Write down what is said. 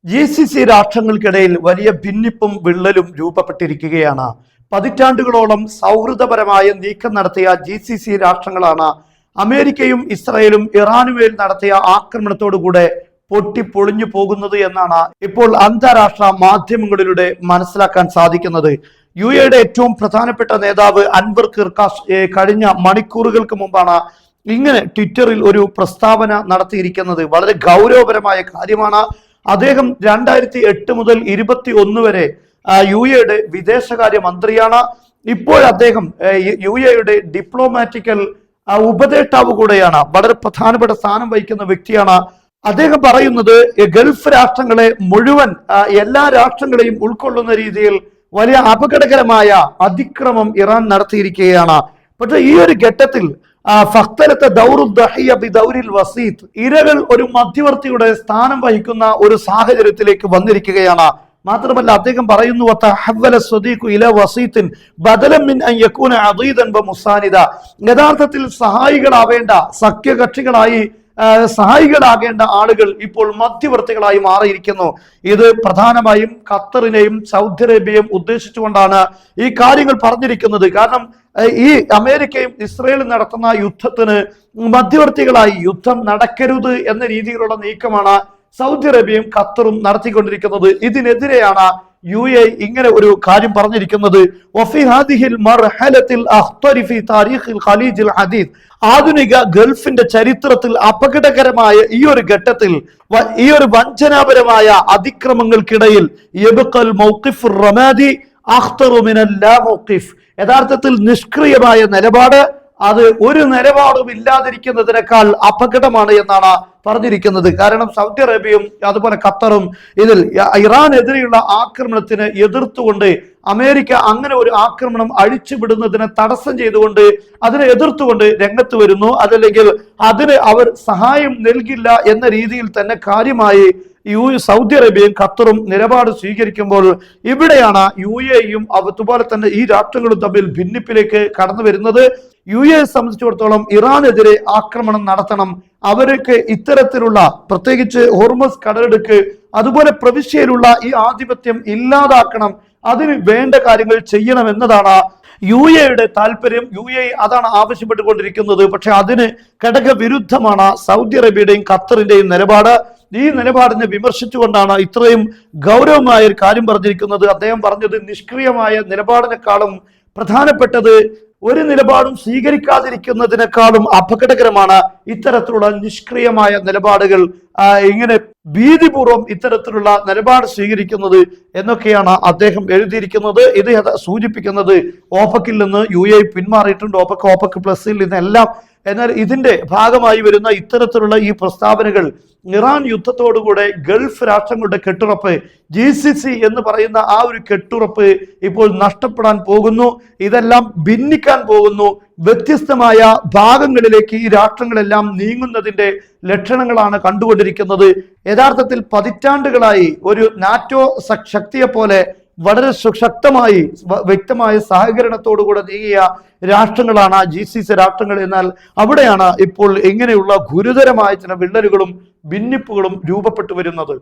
GCC രാഷ്ട്രങ്ങൾക്കിടയിൽ വലിയ ഭിന്നിപ്പും വിള്ളലും രൂപപ്പെട്ടിരിക്കുകയാണ്. പതിറ്റാണ്ടുകളോളം സൗഹൃദപരമായ നീക്കം നടത്തിയ GCC രാഷ്ട്രങ്ങളാണ് അമേരിക്കയും ഇസ്രായേലും ഇറാനുമേൽ നടത്തിയ ആക്രമണത്തോടുകൂടെ പൊട്ടിപ്പൊളിഞ്ഞു പോകുന്നത് എന്നാണ് ഇപ്പോൾ അന്താരാഷ്ട്ര മാധ്യമങ്ങളിലൂടെ മനസ്സിലാക്കാൻ സാധിക്കുന്നത്. UAE ഏറ്റവും പ്രധാനപ്പെട്ട നേതാവ് അൻവർ കിർക്കാസ് കഴിഞ്ഞ മണിക്കൂറുകൾക്ക് മുമ്പാണ് ഇങ്ങനെ ട്വിറ്ററിൽ ഒരു പ്രസ്താവന നടത്തിയിരിക്കുന്നത്. വളരെ ഗൗരവപരമായ കാര്യമാണ്. അദ്ദേഹം 2008 മുതൽ 2021 വരെ UAE വിദേശകാര്യ മന്ത്രിയാണ്. ഇപ്പോൾ അദ്ദേഹം UAE ഡിപ്ലോമാറ്റിക്കൽ ഉപദേഷ്ടാവ് കൂടെയാണ്. വളരെ പ്രധാനപ്പെട്ട സ്ഥാനം വഹിക്കുന്ന വ്യക്തിയാണ്. അദ്ദേഹം പറയുന്നത് ഗൾഫ് രാഷ്ട്രങ്ങളെ മുഴുവൻ എല്ലാ രാഷ്ട്രങ്ങളെയും ഉൾക്കൊള്ളുന്ന രീതിയിൽ വലിയ അപകടകരമായ അതിക്രമം ഇറാൻ നടത്തിയിരിക്കുകയാണ്. പക്ഷെ ഈ ഒരു ഘട്ടത്തിൽ ഇരകൾ ഒരു മധ്യവർത്തിയുടെ സ്ഥാനം വഹിക്കുന്ന ഒരു സാഹചര്യത്തിലേക്ക് വന്നിരിക്കുകയാണ്. മാത്രമല്ല അദ്ദേഹം പറയുന്നു യഥാർത്ഥത്തിൽ സഹായികളാവേണ്ട സഹായികളാകേണ്ട ആളുകൾ ഇപ്പോൾ മധ്യവർത്തികളായി മാറിയിരിക്കുന്നു. ഇത് പ്രധാനമായും ഖത്തറിനെയും സൗദി അറേബ്യയും ഉദ്ദേശിച്ചുകൊണ്ടാണ് ഈ കാര്യങ്ങൾ പറഞ്ഞിരിക്കുന്നത്. കാരണം ഈ അമേരിക്കയും ഇസ്രയേലും നടത്തുന്ന യുദ്ധത്തിന് മധ്യവർത്തികളായി യുദ്ധം നടക്കരുത് എന്ന രീതിയിലുള്ള നീക്കമാണ് സൗദി അറേബ്യയും ഖത്തറും നടത്തിക്കൊണ്ടിരിക്കുന്നത്. ഇതിനെതിരെയാണ് UAE ഇങ്ങനെ ഒരു കാര്യം പറഞ്ഞിരിക്കുന്നത്. ആധുനിക ഗൾഫിന്റെ ചരിത്രത്തിൽ അപകടകരമായ ഈ ഒരു ഘട്ടത്തിൽ ഈ ഒരു വഞ്ചനാപരമായ അതിക്രമങ്ങൾക്കിടയിൽ യഥാർത്ഥത്തിൽ നിഷ്ക്രിയമായ നിലപാട് അത് ഒരു നിലപാടും ഇല്ലാതിരിക്കുന്നതിനേക്കാൾ അപകടമാണ് എന്നാണ് പറഞ്ഞിരിക്കുന്നത്. കാരണം സൗദി അറേബ്യയും അതുപോലെ ഖത്തറും ഇതിൽ ഇറാനെതിരെയുള്ള ആക്രമണത്തിന് എതിർത്തുകൊണ്ട് അമേരിക്ക അങ്ങനെ ഒരു ആക്രമണം അഴിച്ചുവിടുന്നതിന് തടസ്സം ചെയ്തുകൊണ്ട് അതിനെ എതിർത്തുകൊണ്ട് രംഗത്ത് വരുന്നു. അതല്ലെങ്കിൽ അതിന് അവർ സഹായം നൽകില്ല എന്ന രീതിയിൽ തന്നെ കാര്യമായി സൗദി അറേബ്യയും ഖത്തറും നിലപാട് സ്വീകരിക്കുമ്പോൾ ഇവിടെയാണ് UAEയും അതുപോലെ തന്നെ ഈ രാഷ്ട്രങ്ങളും തമ്മിൽ ഭിന്നിപ്പിലേക്ക് കടന്നു വരുന്നത്. UAE സംബന്ധിച്ചിടത്തോളം ഇറാനെതിരെ ആക്രമണം നടത്തണം, അവർക്ക് ഇത്തരത്തിലുള്ള പ്രത്യേകിച്ച് ഹോർമസ് കടലിടുക്ക് അതുപോലെ പ്രവിശ്യയിലുള്ള ഈ ആധിപത്യം ഇല്ലാതാക്കണം, അതിന് വേണ്ട കാര്യങ്ങൾ ചെയ്യണം എന്നതാണ് UAEയുടെ താല്പര്യം. UAE അതാണ് ആവശ്യപ്പെട്ടുകൊണ്ടിരിക്കുന്നത്. പക്ഷെ അതിന് ഘടകവിരുദ്ധമാണ് സൗദി അറേബ്യയുടെയും ഖത്തറിന്റെയും നിലപാട്. ഈ നിലപാടിനെ വിമർശിച്ചുകൊണ്ടാണ് ഇത്രയും ഗൗരവമായ ഒരു കാര്യം പറഞ്ഞിരിക്കുന്നത്. അദ്ദേഹം പറഞ്ഞത് നിഷ്ക്രിയമായ നിലപാടിനേക്കാളും പ്രധാനപ്പെട്ടത് ഒരു നിലപാടും സ്വീകരിക്കാതിരിക്കുന്നതിനേക്കാളും അപകടകരമാണ് ഇത്തരത്തിലുള്ള നിഷ്ക്രിയമായ നിലപാടുകൾ, ഇങ്ങനെ ഭീതിപൂർവം ഇത്തരത്തിലുള്ള നിലപാട് സ്വീകരിക്കുന്നത് എന്നൊക്കെയാണ് അദ്ദേഹം എഴുതിയിരിക്കുന്നത്. ഇത് സൂചിപ്പിക്കുന്നത് OPEC-ൽ നിന്ന് UAE പിന്മാറിയിട്ടുണ്ട്, OPEC പ്ലസിൽ നിന്നെല്ലാം. എന്നാൽ ഇതിന്റെ ഭാഗമായി വരുന്ന ഇത്തരത്തിലുള്ള ഈ പ്രസ്താവനകൾ ഇറാൻ യുദ്ധത്തോടുകൂടെ ഗൾഫ് രാഷ്ട്രങ്ങളുടെ കെട്ടുറപ്പ്, GCC എന്ന് പറയുന്ന ആ ഒരു കെട്ടുറപ്പ് ഇപ്പോൾ നഷ്ടപ്പെടാൻ പോകുന്നു. ഇതെല്ലാം ഭിന്നിക്കാൻ പോകുന്നു. വ്യത്യസ്തമായ ഭാഗങ്ങളിലേക്ക് ഈ രാഷ്ട്രങ്ങളെല്ലാം നീങ്ങുന്നതിന്റെ ലക്ഷണങ്ങളാണ് കണ്ടുകൊണ്ടിരിക്കുന്നത്. യഥാർത്ഥത്തിൽ പതിറ്റാണ്ടുകളായി ഒരു നാറ്റോ ശക്തിയെ പോലെ വളരെ സുശക്തമായി വ്യക്തമായ സഹകരണത്തോടുകൂടെ നീങ്ങിയ രാഷ്ട്രങ്ങളാണ് GCC രാഷ്ട്രങ്ങൾ. എന്നാൽ അവിടെയാണ് ഇപ്പോൾ ഇങ്ങനെയുള്ള ഗുരുതരമായ ചില വിള്ളലുകളും ഭിന്നിപ്പുകളും രൂപപ്പെട്ടു വരുന്നത്.